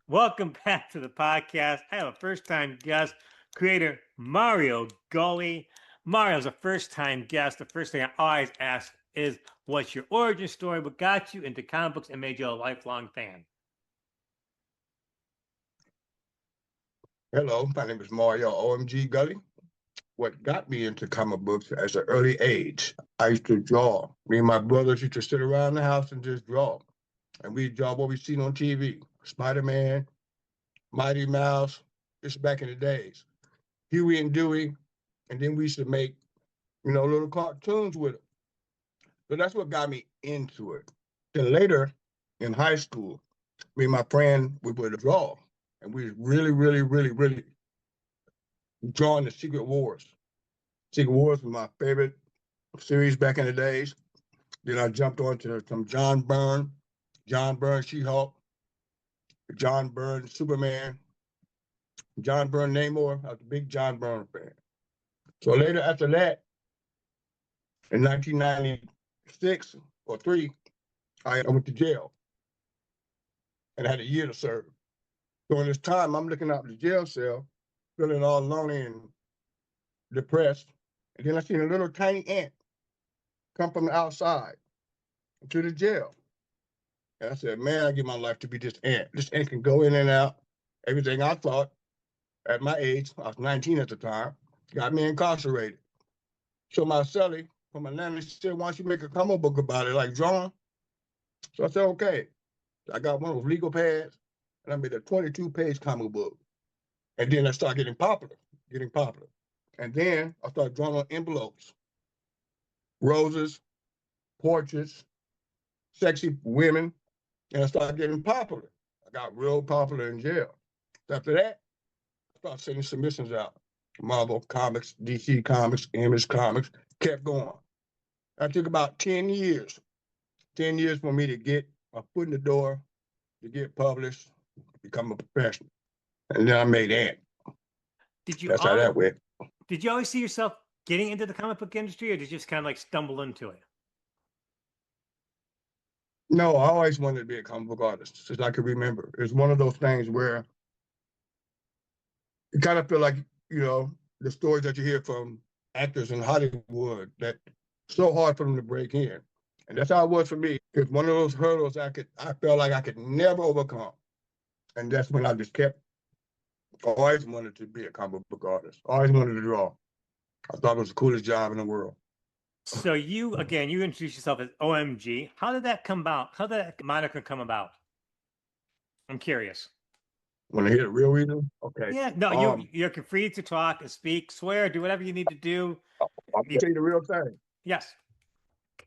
Welcome back to the podcast. I have a first time guest, creator Mario Gully. Mario's a first time guest. The first thing I always ask is, what's your origin story? What got you into comic books and made you a lifelong fan? Hello, my name is Mario OMG Gully. What got me into comic books at an early age, I used to draw. Me and my brothers used to sit around the house and just draw. And we draw what we seen on TV. Spider-Man, Mighty Mouse, this back in the days. Huey and Dewey. And then we used to make, little cartoons with it. So that's what got me into it. Then later in high school, me and my friend, we would draw. And we was really drawing the Secret Wars. Secret Wars was my favorite series back in the days. Then I jumped on to some John Byrne She-Hulk, John Byrne Superman, John Byrne Namor. I was a big John Byrne fan. So later after that, in 1996 or 3, I went to jail and I had a year to serve. During this time, I'm looking out the jail cell, feeling all lonely and depressed. And then I seen a little tiny ant come from the outside to the jail. And I said, man, I give my life to be this ant. This ant can go in and out. Everything I thought at my age, I was 19 at the time, got me incarcerated. So my cellie from Atlanta said, why don't you make a comic book about it, like drawing? So I said, okay. I got one of those legal pads, and I made a 22-page comic book. And then I started getting popular. And then I started drawing on envelopes, roses, portraits, sexy women, and I started getting popular. I got real popular in jail. After that, I started sending submissions out. Marvel Comics, DC Comics, Image Comics, kept going. That took about 10 years. 10 years for me to get my foot in the door, to get published, become a professional. And then I made Ant. Did you That's how always, that went. did you always see yourself getting into the comic book industry, or did you just kind of like stumble into it? No, I always wanted to be a comic book artist since I could remember. It's one of those things where you kind of feel like, the stories that you hear from actors in Hollywood that so hard for them to break in. And that's how it was for me. It's one of those hurdles I felt like I could never overcome. And that's when I just kept, always wanted to be a comic book artist. Always wanted to draw. I thought it was the coolest job in the world. So you introduced yourself as OMG. How did that come about? How did that moniker come about? I'm curious. Want to hear the real reason? Okay. Yeah, no, you're free to talk and speak, swear, do whatever you need to do. I'll tell you the real thing. Yes.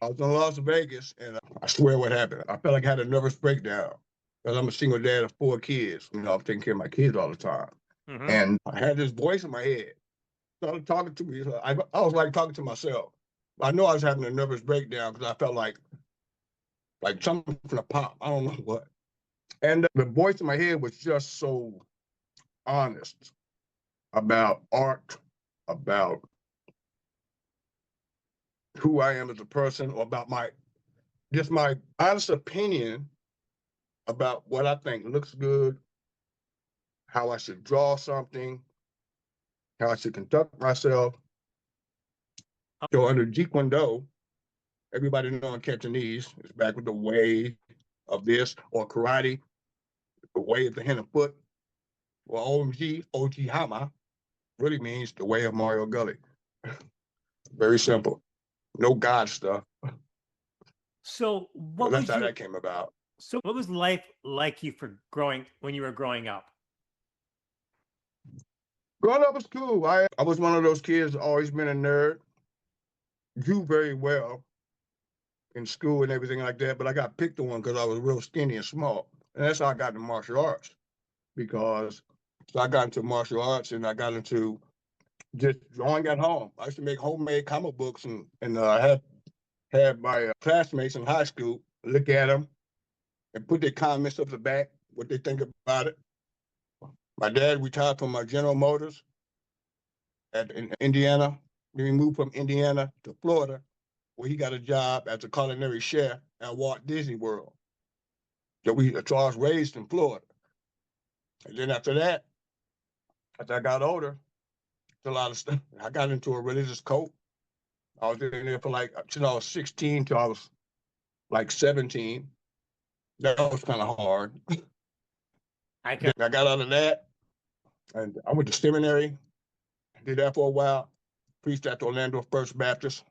I was in Las Vegas, and I swear what happened. I felt like I had a nervous breakdown because I'm a single dad of 4 kids. I'm taking care of my kids all the time. Mm-hmm. And I had this voice in my head. Started talking to me. I was like talking to myself. I know I was having a nervous breakdown because I felt like something from the pop. I don't know what. And the voice in my head was just so honest about art, about who I am as a person, or about my honest opinion about what I think looks good, how I should draw something, how I should conduct myself. So under Jeet Kune Do, everybody know in Cantonese is back with the way of this, or karate, the way of the hand and foot. Well, OMG, OG Hama, really means the way of Mario Gully. Very simple. No God stuff. So that's how that came about. So what was life like you when you were growing up? Growing up was cool. I was one of those kids, always been a nerd, drew very well in school and everything like that, but I got picked on because I was real skinny and small. And that's how I got into martial arts. So I got into martial arts and I got into just drawing at home. I used to make homemade comic books and I had my classmates in high school look at them and put their comments up the back, what they think about it. My dad retired from General Motors in Indiana. Then he moved from Indiana to Florida, where he got a job as a culinary chef at Walt Disney World. So I was raised in Florida. And then after that, as I got older, a lot of stuff. I got into a religious cult. I was in there for like till I was 16 till I was like 17. That was kind of hard. I Then can. I got out of that and I went to seminary, did that for a while, preached at the Orlando First Baptist,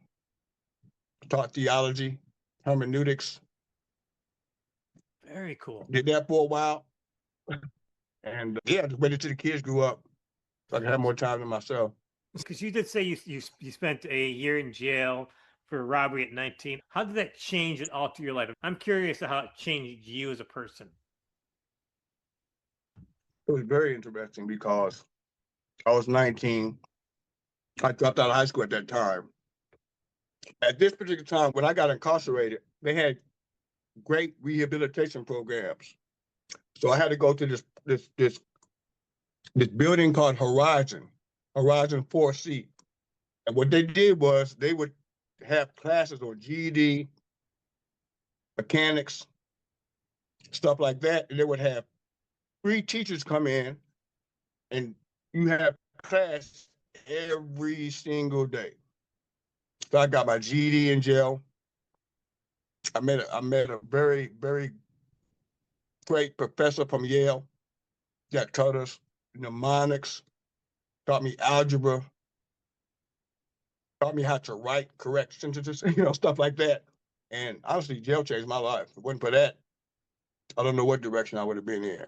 taught theology, hermeneutics, Very cool. did that for a while. And yeah, just waited till the kids grew up so I could have more time to myself. Because you did say you spent a year in jail for robbery at 19. How did that change and alter your life? I'm curious how it changed you as a person. It was very interesting because I was 19. I dropped out of high school at that time. At this particular time, when I got incarcerated, they had great rehabilitation programs. So I had to go to this building called Horizon 4C. And what they did was they would have classes on GED, mechanics, stuff like that. And they would have 3 teachers come in and you have class every single day. So I got my GED in jail. I met a very, very great professor from Yale that taught us mnemonics, taught me algebra, taught me how to write correct sentences, stuff like that. And honestly, jail changed my life. If it wasn't for that, I don't know what direction I would have been in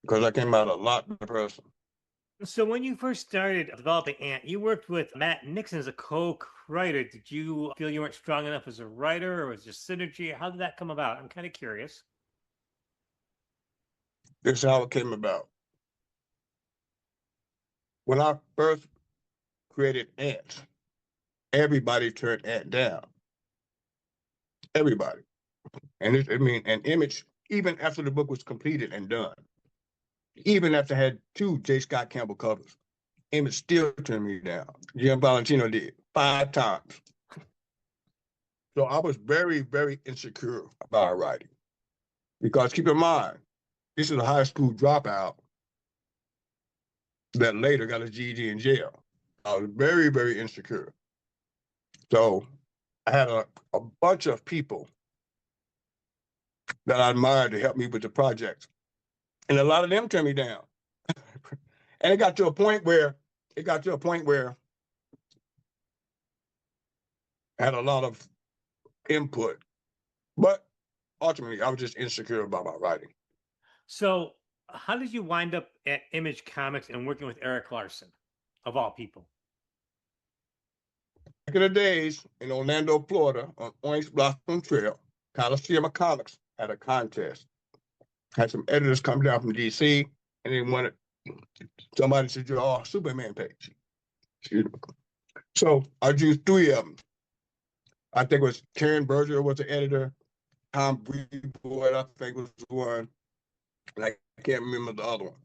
because I came out a lot better person. So when you first started developing Ant, you worked with Matt Nixon as a co-writer. Did you feel you weren't strong enough as a writer, or was it just synergy? How did that come about? I'm kind of curious. This is how it came about. When I first created Ant, everybody turned Ant down. Everybody. And an image, even after the book was completed and done, even after I had 2 J. Scott Campbell covers, Image still turned me down. Jim Valentino did 5 times. So I was very, very insecure about writing. Because keep in mind, this is a high school dropout that later got a GED in jail. I was very, very insecure. So I had a bunch of people that I admired to help me with the project. And a lot of them turned me down. And it got to a point where I had a lot of input. But ultimately, I was just insecure about my writing. So how did you wind up at Image Comics and working with Eric Larson, of all people? Back in the days in Orlando, Florida, on Orange Blossom Trail, Coliseum of Comics had a contest. Had some editors come down from DC, and they wanted somebody to draw a Superman page. So I drew 3 of them. I think it was Karen Berger was the editor, Tom Brevoort, I think was one, and I can't remember the other one.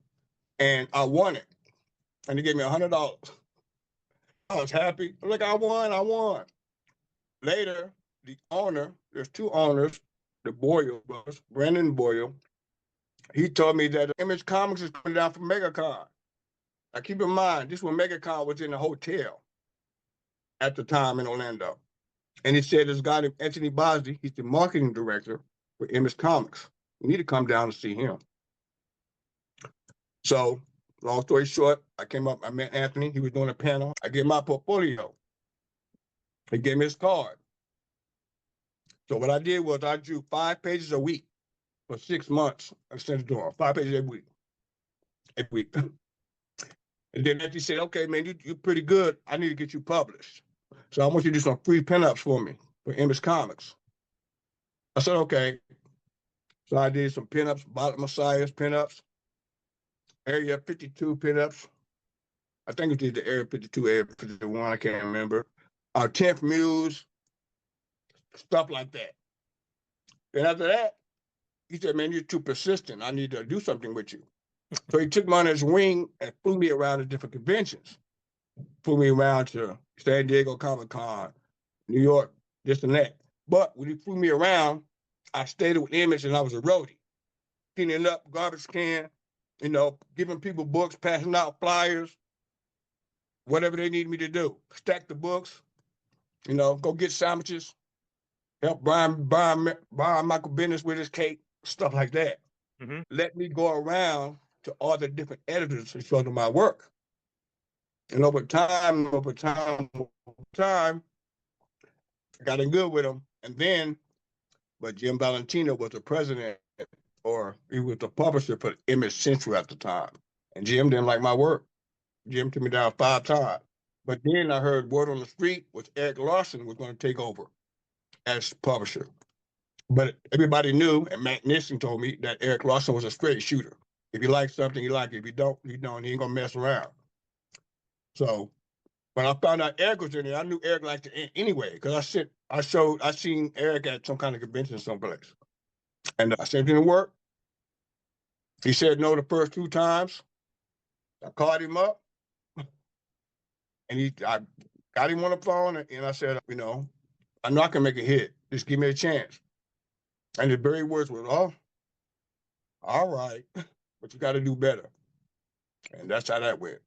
And I won it, and they gave me $100. I was happy. I'm like, I won. Later, the owner, there's 2 owners, the Boyle brothers, Brandon Boyle, he told me that Image Comics is coming down from MegaCon. Now keep in mind, this when MegaCon was in a hotel at the time in Orlando. And he said this guy named Anthony Bosby, he's the marketing director for Image Comics. You need to come down and see him. So, long story short, I came up, I met Anthony, he was doing a panel. I gave my portfolio. He gave me his card. So what I did was I drew 5 pages a week for 6 months. I sent it to him, 5 pages every week. Every week. And then Anthony said, okay, man, you're pretty good. I need to get you published. So I want you to do some free pinups for me for Image Comics. I said, okay. So I did some pinups, Bottom Messiah's pinups, Area 52 pinups. I think it did the Area 52, Area 51, I can't remember. 10th Muse, stuff like that. And after that, he said, man, you're too persistent. I need to do something with you. So he took me on his wing and flew me around to different conventions. Flew me around to San Diego Comic-Con, New York, this and that. But when he flew me around, I stayed with Image and I was a roadie, cleaning up garbage can, giving people books, passing out flyers, whatever they need me to do. Stack the books, go get sandwiches, help Brian Michael Bendis with his cake, stuff like that. Mm-hmm. Let me go around to all the different editors and show them my work. And over time, I got in good with them. But Jim Valentino was the president, or he was the publisher for Image Central at the time. And Jim didn't like my work. Jim took me down 5 times. But then I heard word on the street was Eric Larson was going to take over as publisher. But everybody knew, and Matt Nixon told me that Eric Larson was a straight shooter. If you like something, you like it. If you don't, you don't. He ain't gonna mess around. So when I found out Eric was in there, I knew Eric liked it anyway, because I seen Eric at some kind of convention someplace. And I sent him to work. He said no the first 2 times. I called him up, and I got him on the phone, and I said, I know I can make a hit. Just give me a chance. And his very words were, "Oh, all right, but you got to do better." And that's how that went.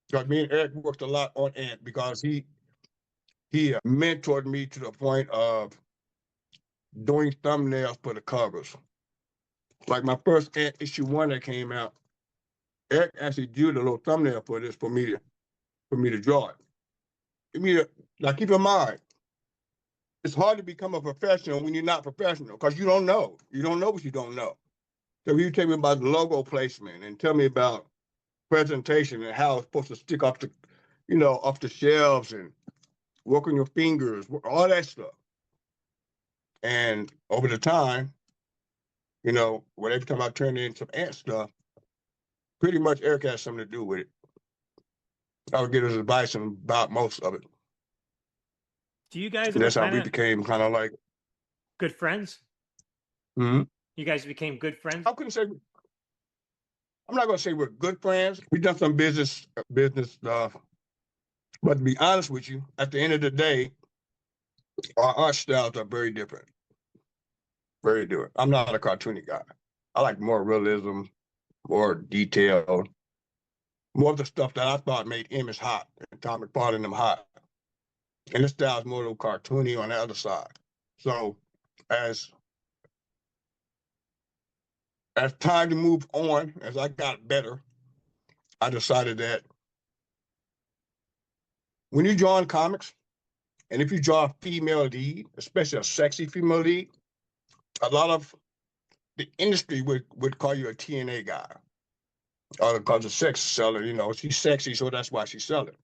Because me and Eric worked a lot on Ant, because he mentored me to the point of doing thumbnails for the covers. Like my first Ant issue 1 that came out, Eric actually drew the little thumbnail for this for me to draw it. Now keep in mind, it's hard to become a professional when you're not professional, because you don't know. You don't know what you don't know. So you tell me about the logo placement and tell me about presentation and how it's supposed to stick off the shelves and work on your fingers, all that stuff. And over the time, every time I turned in some Ant stuff, pretty much Eric had something to do with it. I would get his advice about most of it. Do you guys And ever that's how kind we of became kind of like good friends? Mm-hmm. You guys became good friends? I'm not going to say we're good friends. We've done some business stuff. But to be honest with you, at the end of the day, our art styles are very different. Very different. I'm not a cartoony guy. I like more realism, more detail, more of the stuff that I thought made Image hot and Tom McFarlane them hot. And this style is more of cartoony on the other side. So as time to move on, as I got better, I decided that when you draw in comics, and if you draw a female lead, especially a sexy female lead, a lot of the industry would call you a TNA guy. Or because a sex seller, she's sexy, so that's why she's selling.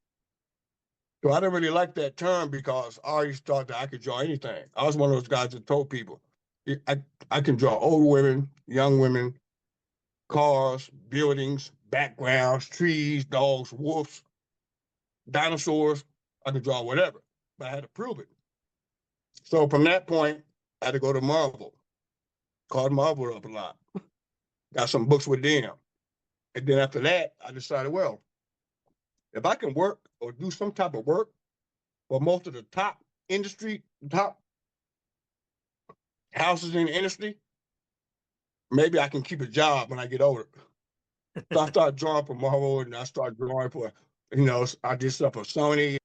So I didn't really like that term, because I always thought that I could draw anything. I was one of those guys that told people, I can draw old women, young women, cars, buildings, backgrounds, trees, dogs, wolves, dinosaurs. I could draw whatever, but I had to prove it. So from that point, I had to go to Marvel. Called Marvel up a lot. Got some books with them. And then after that, I decided, well, if I can work or do some type of work for most of the top houses in the industry, maybe I can keep a job when I get older. So I started drawing for Marvel, and I started drawing for, I did stuff for Sony.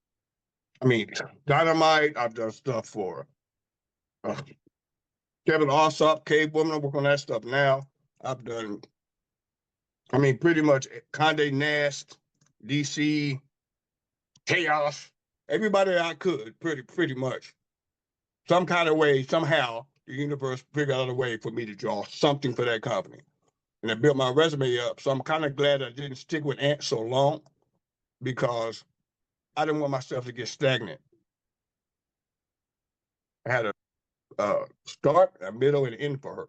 I mean, Dynamite. I've done stuff for Kevin Alsop, Cave Woman. I work on that stuff now. I've done, pretty much Condé Nast, DC, Chaos, everybody I could, pretty much. Some kind of way, somehow, the universe figured out a way for me to draw something for that company. And I built my resume up. So I'm kind of glad I didn't stick with Ant so long, because I didn't want myself to get stagnant. I had a start, a middle, and end for her.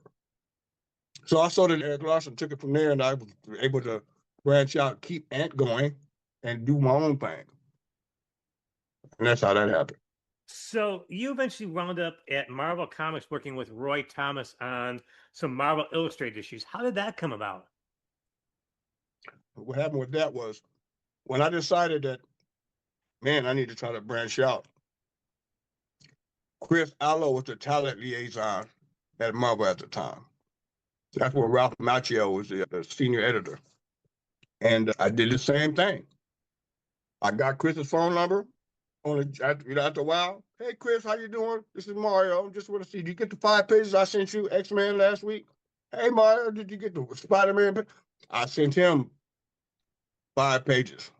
So I saw that Eric Larson, took it from there, and I was able to branch out, keep Ant going, and do my own thing. And that's how that happened. So you eventually wound up at Marvel Comics working with Roy Thomas on some Marvel Illustrated issues. How did that come about? What happened with that was, when I decided that, man, I need to try to branch out, Chris Allo was the talent liaison at Marvel at the time. That's when Ralph Macchio was the senior editor. And I did the same thing. I got Chris's phone number after a while. Hey, Chris, how you doing? This is Mario. Just want to see, did you get the 5 pages I sent you, X-Men, last week? Hey, Mario, did you get the Spider-Man? I sent him 5 pages.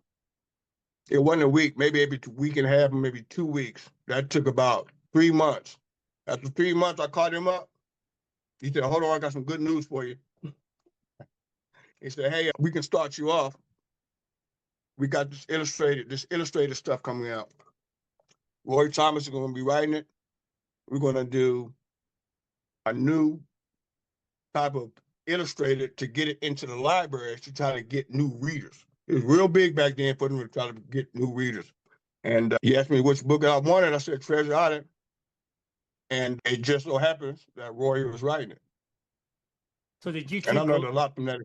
It wasn't a week, maybe a week and a half, maybe 2 weeks. That took about 3 months. After 3 months, I called him up. He said, hold on, I got some good news for you. He said, hey, we can start you off. We got this illustrated stuff coming out. Roy Thomas is going to be writing it. We're going to do a new type of illustrated to get it into the libraries to try to get new readers. It was real big back then for them to try to get new readers. And he asked me which book I wanted. I said Treasure Island. And it just so happens that Roy was writing it. So did you two? And I learned a lot from that.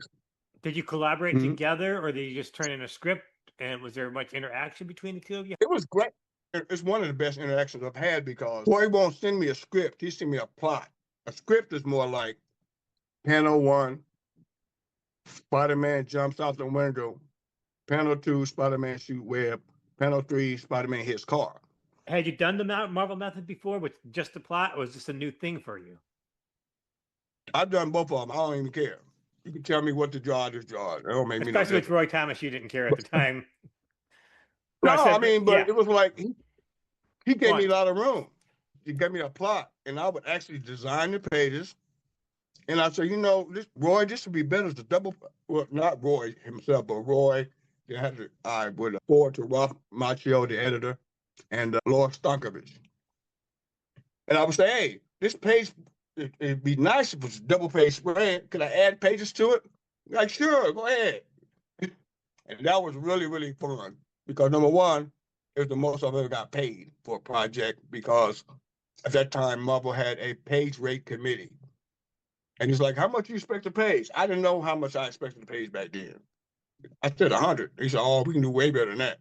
Did you collaborate together, or did you just turn in a script? And was there much interaction between the two of you? It was great. It's one of the best interactions I've had because Roy won't send me a script. He send me a plot. A script is more like panel 1, Spider-Man jumps out the window. Panel 2, Spider-Man shoot web. Panel 3, Spider-Man hits car. Had you done the Marvel method before with just the plot, or was this a new thing for you? I've done both of them. I don't even care. You can tell me what to draw, just draw it. It don't make me no Especially with Roy Thomas, you didn't care at the time. No, I mean, but it was like he gave me a lot of room. He gave me a plot, and I would actually design the pages. And I said, this would be better as a double. Well, not Roy himself, but Roy. I would forward to Ralph Macchio, the editor, and Laura Stankovic. And I would say, hey, this page, it'd be nice if it was a double page spread. Could I add pages to it? Like, sure, go ahead. And that was really, really fun because number one, it was the most I've ever got paid for a project because at that time, Marvel had a page rate committee. And he's like, how much you expect to page? I didn't know how much I expected to page back then. I said 100. He said, oh, we can do way better than that.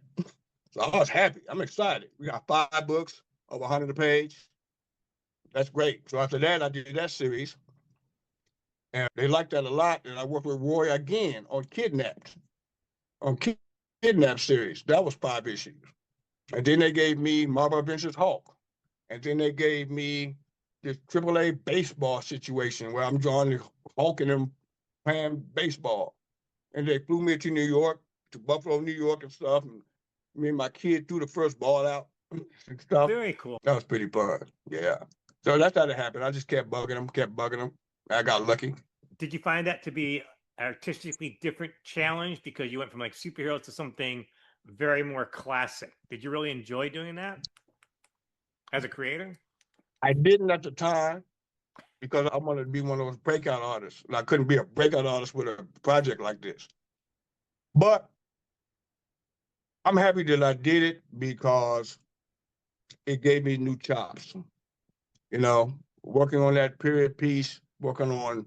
So I was happy. I'm excited. We got 5 books of 100 a page. That's great. So after that, I did that series. And they liked that a lot. And I worked with Roy again on Kidnapped. On Kidnapped series. That was 5 issues. And then they gave me Marvel Adventures Hulk. And then they gave me this AAA baseball situation where I'm drawing the Hulk and them playing baseball. And they flew me to New York, to Buffalo, New York and stuff. And me and my kid threw the first ball out and stuff. Very cool. That was pretty fun. Yeah. So that's how it happened. I just kept bugging them. I got lucky. Did you find that to be an artistically different challenge because you went from like superheroes to something very more classic? Did you really enjoy doing that as a creator? I didn't at the time because I wanted to be one of those breakout artists. And I couldn't be a breakout artist with a project like this. But I'm happy that I did it because it gave me new chops. Working on that period piece, working on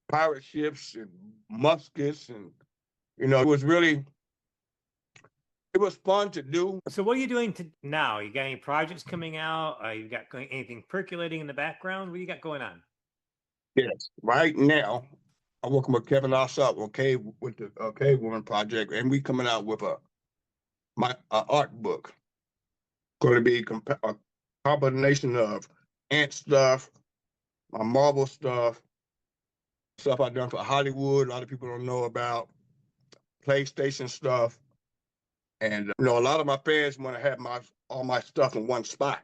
pirate ships and muskets, and it was fun to do. So what are you doing now? You got any projects coming out? You got anything percolating in the background? What do you got going on? Yes, right now I'm working with Kevin Ossopp with the Cave Woman project, and we coming out with my art book. Going to be a combination of Ant stuff, my Marvel stuff I've done for Hollywood. A lot of people don't know about PlayStation stuff, and a lot of my fans want to have all my stuff in one spot.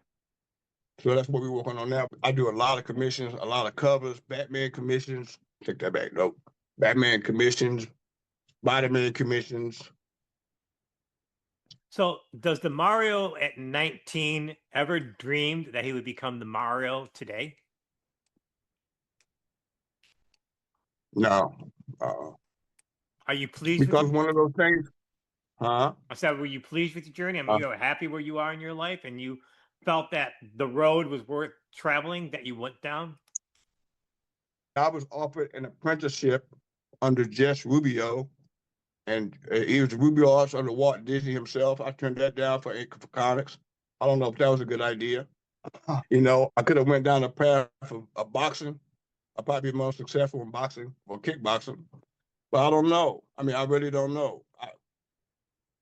So that's what we're working on now. I do a lot of commissions, a lot of covers, Batman commissions. Take that back. Nope. Batman commissions, Spider-Man commissions. So does the Mario at 19 ever dreamed that he would become the Mario today? No. Are you pleased? Because one of those things, huh? I said, were you pleased with your journey? I mean, you were happy where you are in your life and you felt that the road was worth traveling that you went down? I was offered an apprenticeship under Jess Rubio, and he was Rubio also under Walt Disney himself. I turned that down for comics. I don't know if that was a good idea. I could have went down the path of boxing. I'll probably be more successful in boxing or kickboxing. But I don't know. I mean, I really don't know.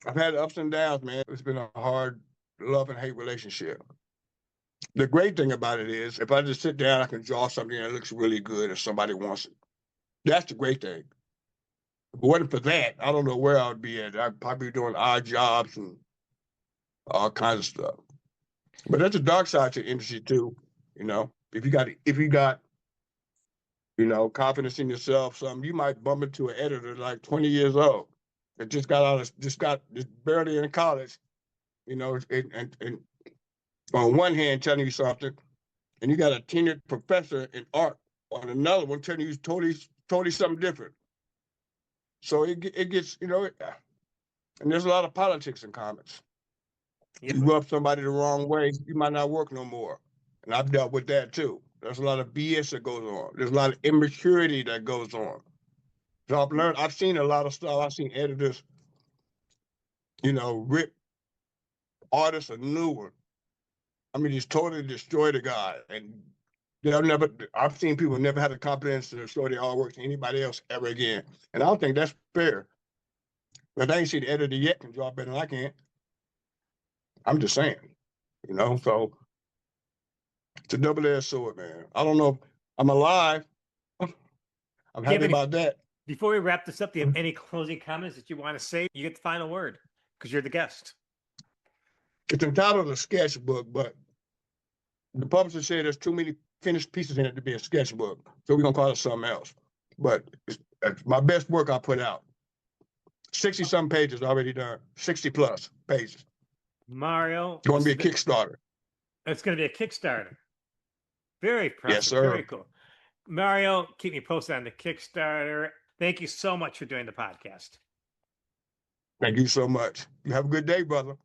I've had ups and downs, man. It's been a hard love and hate relationship. The great thing about it is if I just sit down, I can draw something that looks really good if somebody wants it. That's the great thing. If it wasn't for that, I don't know where I would be at. I'd probably be doing odd jobs and all kinds of stuff. But there's a dark side to the industry too. You know, if you got confidence in yourself, something you might bump into an editor like 20 years old that just barely in college, and on one hand telling you something, and you got a tenured professor in art on another one telling you totally something different. So it gets, and there's a lot of politics in comics. You rub somebody the wrong way, you might not work no more. And I've dealt with that too. There's a lot of BS that goes on. There's a lot of immaturity that goes on. So I've seen a lot of stuff. I've seen editors, rip artists a new one. I mean, he's totally destroyed the guy. And I've seen people never have the confidence to show their artwork to anybody else ever again. And I don't think that's fair. But I ain't seen the editor yet can draw better than I can. I'm just saying, so it's a double-edged sword, man. I don't know if I'm alive. I'm happy about that. Before we wrap this up, do you have any closing comments that you want to say? You get the final word because you're the guest. It's entitled a sketchbook, but the publisher said there's too many finished pieces in it to be a sketchbook, so we're going to call it something else. But it's my best work I put out. 60-some pages already done, 60-plus pages. Mario. It's going to be a Kickstarter. It's going to be a Kickstarter. Very impressive. Yes, sir. Very cool. Mario, keep me posted on the Kickstarter. Thank you so much for doing the podcast. Thank you so much. You have a good day, brother.